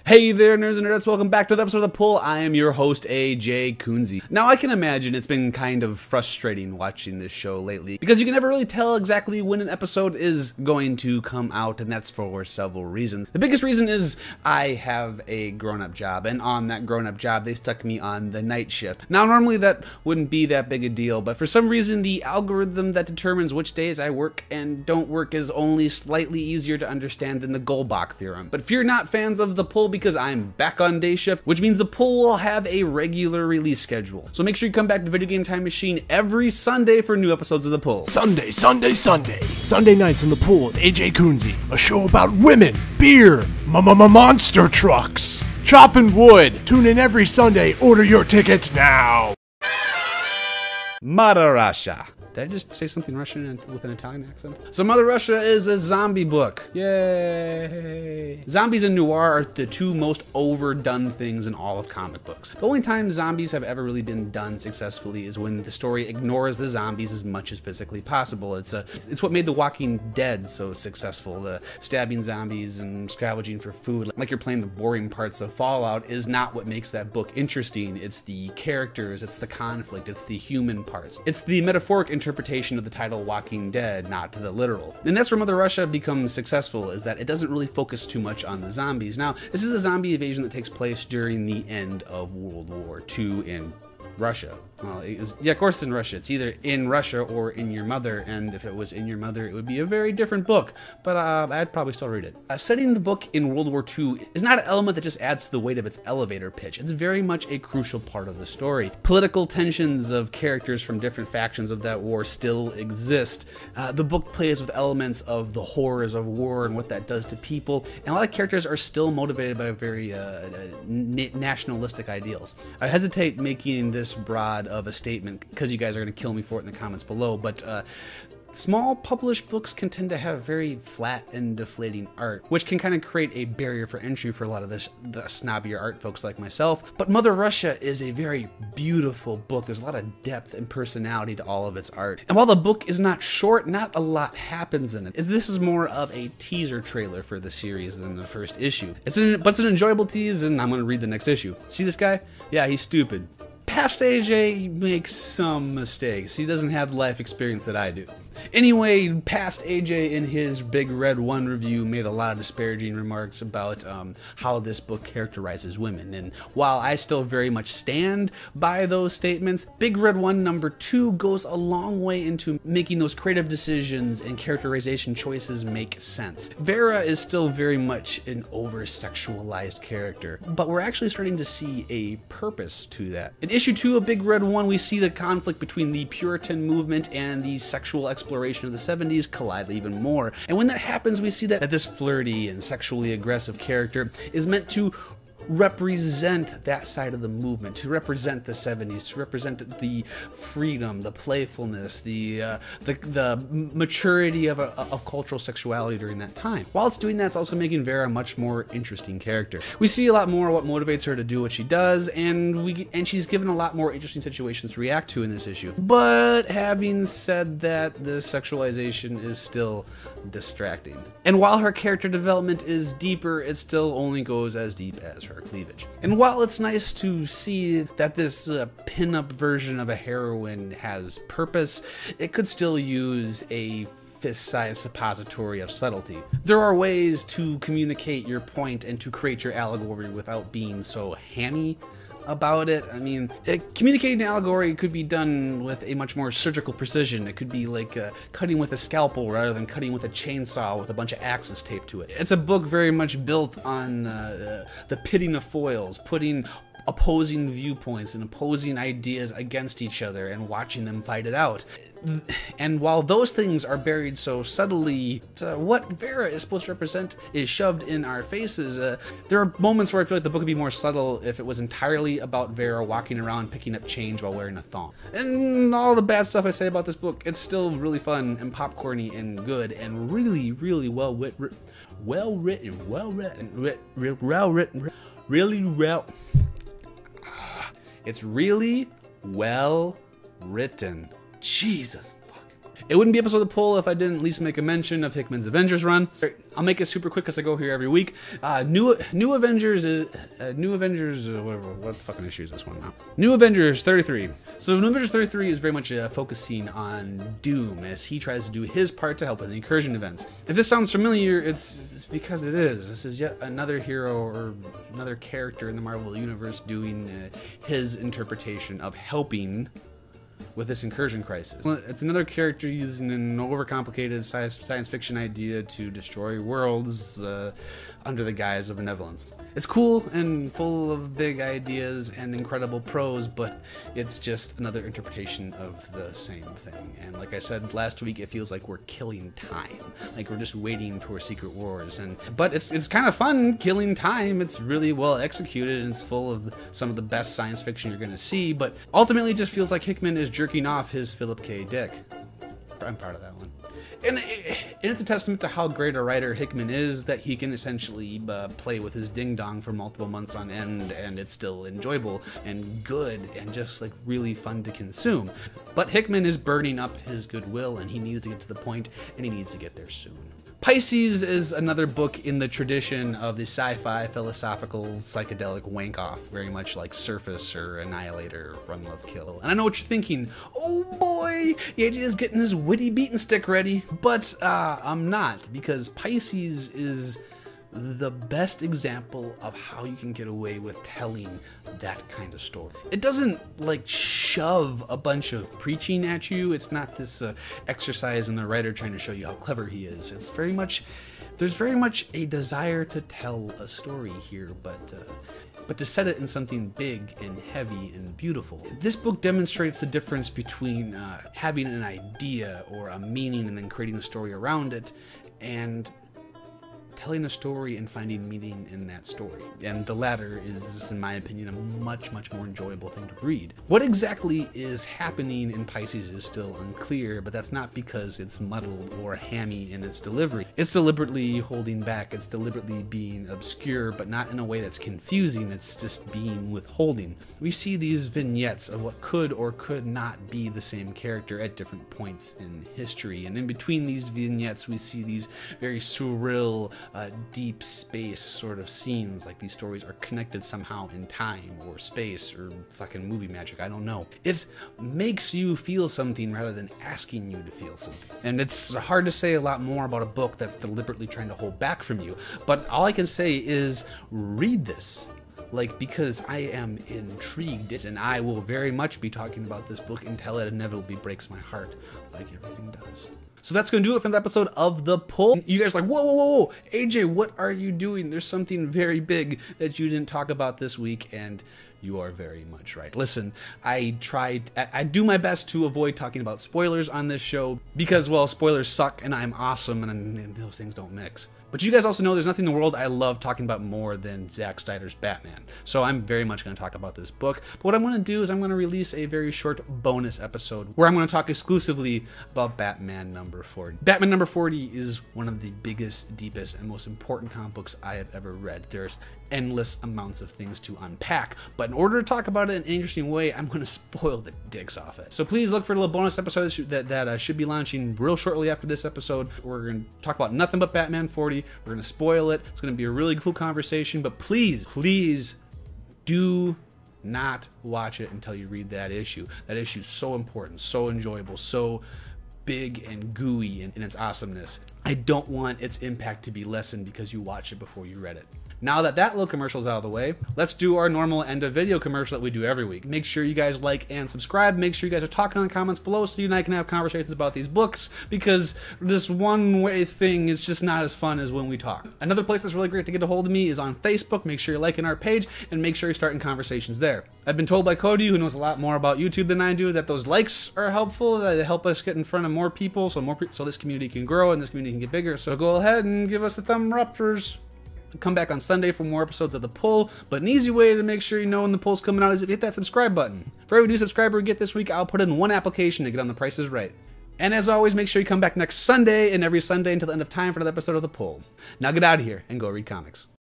Hey there, nerds and nerdettes, welcome back to the episode of The Pull. I am your host, AJ Kunze. Now, I can imagine it's been kind of frustrating watching this show lately, because you can never really tell exactly when an episode is going to come out, and that's for several reasons. The biggest reason is I have a grown-up job, and on that grown-up job, they stuck me on the night shift. Now, normally that wouldn't be that big a deal, but for some reason, the algorithm that determines which days I work and don't work is only slightly easier to understand than the Goldbach theorem. But if you're not fans of The Pull, because I'm back on day shift, which means The Pull will have a regular release schedule. So make sure you come back to Video Game Time Machine every Sunday for new episodes of The Pull. Sunday nights on The Pull with AJ Kunze, a show about women, beer, monster trucks, chopping wood. Tune in every Sunday, order your tickets now. Mother Russia. Did I just say something Russian with an Italian accent? So Mother Russia is a zombie book. Yay! Zombies and noir are the two most overdone things in all of comic books. The only time zombies have ever really been done successfully is when the story ignores the zombies as much as physically possible. It's what made The Walking Dead so successful. The stabbing zombies and scavenging for food, like you're playing the boring parts of Fallout, is not what makes that book interesting. It's the characters, it's the conflict, it's the human parts. It's the metaphoric interpretation of the title Walking Dead, not the literal. And that's where Mother Russia becomes successful, is that it doesn't really focus too much on the zombies. Now, this is a zombie invasion that takes place during the end of World War II in Russia. Well, yeah, of course it's in Russia. It's either in Russia or in Your Mother, and if it was in Your Mother, it would be a very different book, but I'd probably still read it. Setting the book in World War II is not an element that just adds to the weight of its elevator pitch. It's very much a crucial part of the story. Political tensions of characters from different factions of that war still exist. The book plays with elements of the horrors of war and what that does to people, and a lot of characters are still motivated by very nationalistic ideals. I hesitate making this broad of a statement because you guys are going to kill me for it in the comments below, but small published books can tend to have very flat and deflating art, which can kind of create a barrier for entry for a lot of the snobbier art folks like myself. But Mother Russia is a very beautiful book. There's a lot of depth and personality to all of its art. And while the book is not short, not a lot happens in it. This is more of a teaser trailer for the series than the first issue. But it's an enjoyable tease, and I'm going to read the next issue. See this guy? Yeah, he's stupid. Past AJ makes some mistakes. He doesn't have the life experience that I do. Anyway, past AJ in his Big Red 1 review made a lot of disparaging remarks about how this book characterizes women. And while I still very much stand by those statements, Big Red 1 number 2 goes a long way into making those creative decisions and characterization choices make sense. Vera is still very much an over-sexualized character, but we're actually starting to see a purpose to that. In issue 2 of Big Red 1, we see the conflict between the Puritan movement and the sexual exploration of the 70s collide even more. And when that happens, we see that this flirty and sexually aggressive character is meant to represent that side of the movement, to represent the 70s, to represent the freedom, the playfulness, the maturity of cultural sexuality during that time. While it's doing that, it's also making Vera a much more interesting character. We see a lot more what motivates her to do what she does, and she's given a lot more interesting situations to react to in this issue. But having said that, the sexualization is still distracting. And while her character development is deeper, it still only goes as deep as her cleavage. And while it's nice to see that this pin-up version of a heroine has purpose, it could still use a fist-sized suppository of subtlety. There are ways to communicate your point and to create your allegory without being so hammy about it. I mean, communicating an allegory could be done with a much more surgical precision. It could be like cutting with a scalpel rather than cutting with a chainsaw with a bunch of axes taped to it. It's a book very much built on the pitting of foils, putting opposing viewpoints and opposing ideas against each other and watching them fight it out. And while those things are buried so subtly, what Vera is supposed to represent is shoved in our faces. There are moments where I feel like the book would be more subtle if it was entirely about Vera walking around picking up change while wearing a thong. And all the bad stuff I say about this book, it's still really fun and popcorny and good and really, really well written. It's really well written. Jesus fuck. It wouldn't be episode of the poll if I didn't at least make a mention of Hickman's Avengers run. I'll make it super quick because I go here every week. New Avengers whatever, what fucking issue is this one now? New Avengers 33. So New Avengers 33 is very much focusing on Doom as he tries to do his part to help with the incursion events. If this sounds familiar, it's because it is. This is yet another hero or another character in the Marvel Universe doing his interpretation of helping with this incursion crisis. It's another character using an overcomplicated science fiction idea to destroy worlds under the guise of benevolence. It's cool and full of big ideas and incredible prose, but it's just another interpretation of the same thing. And like I said last week, it feels like we're killing time, like we're just waiting for Secret Wars. But it's kind of fun killing time. It's really well executed and it's full of some of the best science fiction you're going to see. But ultimately, it just feels like Hickman is jerking off his Philip K. Dick. I'm proud of that one. And it's a testament to how great a writer Hickman is that he can essentially play with his ding-dong for multiple months on end and it's still enjoyable and good and just like really fun to consume. But Hickman is burning up his goodwill and he needs to get to the point and he needs to get there soon. Pisces is another book in the tradition of the sci-fi, philosophical, psychedelic wank-off, very much like Surface or Annihilator, Run, Love, Kill. And I know what you're thinking, oh boy, AJ is getting his witty beaten stick ready. But I'm not, because Pisces is the best example of how you can get away with telling that kind of story. It doesn't like shove a bunch of preaching at you. It's not this exercise in the writer trying to show you how clever he is. It's very much, there's very much a desire to tell a story here, but to set it in something big and heavy and beautiful. This book demonstrates the difference between having an idea or a meaning and then creating a story around it, and telling a story and finding meaning in that story. And the latter is, in my opinion, a much, much more enjoyable thing to read. What exactly is happening in Pisces is still unclear, but that's not because it's muddled or hammy in its delivery. It's deliberately holding back, it's deliberately being obscure, but not in a way that's confusing, it's just being withholding. We see these vignettes of what could or could not be the same character at different points in history, and in between these vignettes we see these very surreal, deep space sort of scenes, like these stories are connected somehow in time or space or fucking movie magic, I don't know. It makes you feel something rather than asking you to feel something. And it's hard to say a lot more about a book that's deliberately trying to hold back from you, but all I can say is read this. Like, because I am intrigued, and I will very much be talking about this book until it inevitably breaks my heart, like everything does. So that's going to do it for the episode of The Pull. You guys are like, whoa, whoa, whoa, whoa, AJ, what are you doing? There's something very big that you didn't talk about this week, and you are very much right. Listen, I do my best to avoid talking about spoilers on this show because, well, spoilers suck and I'm awesome and those things don't mix. But you guys also know there's nothing in the world I love talking about more than Zack Snyder's Batman. So I'm very much going to talk about this book. But what I'm going to do is I'm going to release a very short bonus episode where I'm going to talk exclusively about Batman number 40. Batman number 40 is one of the biggest, deepest, and most important comic books I have ever read. There's endless amounts of things to unpack. But in order to talk about it in an interesting way, I'm going to spoil the dicks off it. So please look for a little bonus episode that should be launching real shortly after this episode. We're going to talk about nothing but Batman 40. We're going to spoil it. It's going to be a really cool conversation, but please, please do not watch it until you read that issue. That issue is so important, so enjoyable, so big and gooey in its awesomeness. I don't want its impact to be lessened because you watched it before you read it. Now that that little commercial is out of the way, let's do our normal end of video commercial that we do every week. Make sure you guys like and subscribe. Make sure you guys are talking in the comments below so you and I can have conversations about these books, because this one-way thing is just not as fun as when we talk. Another place that's really great to get a hold of me is on Facebook. Make sure you're liking our page and make sure you're starting conversations there. I've been told by Cody, who knows a lot more about YouTube than I do, that those likes are helpful, that they help us get in front of more people, so this community can grow and this community can get bigger. So go ahead and give us the thumb uppers. Come back on Sunday for more episodes of The Pull, but an easy way to make sure you know when The Pull's coming out is if you hit that subscribe button. For every new subscriber we get this week, I'll put in one application to get on The Price is Right. And as always, make sure you come back next Sunday and every Sunday until the end of time for another episode of The Pull. Now get out of here and go read comics.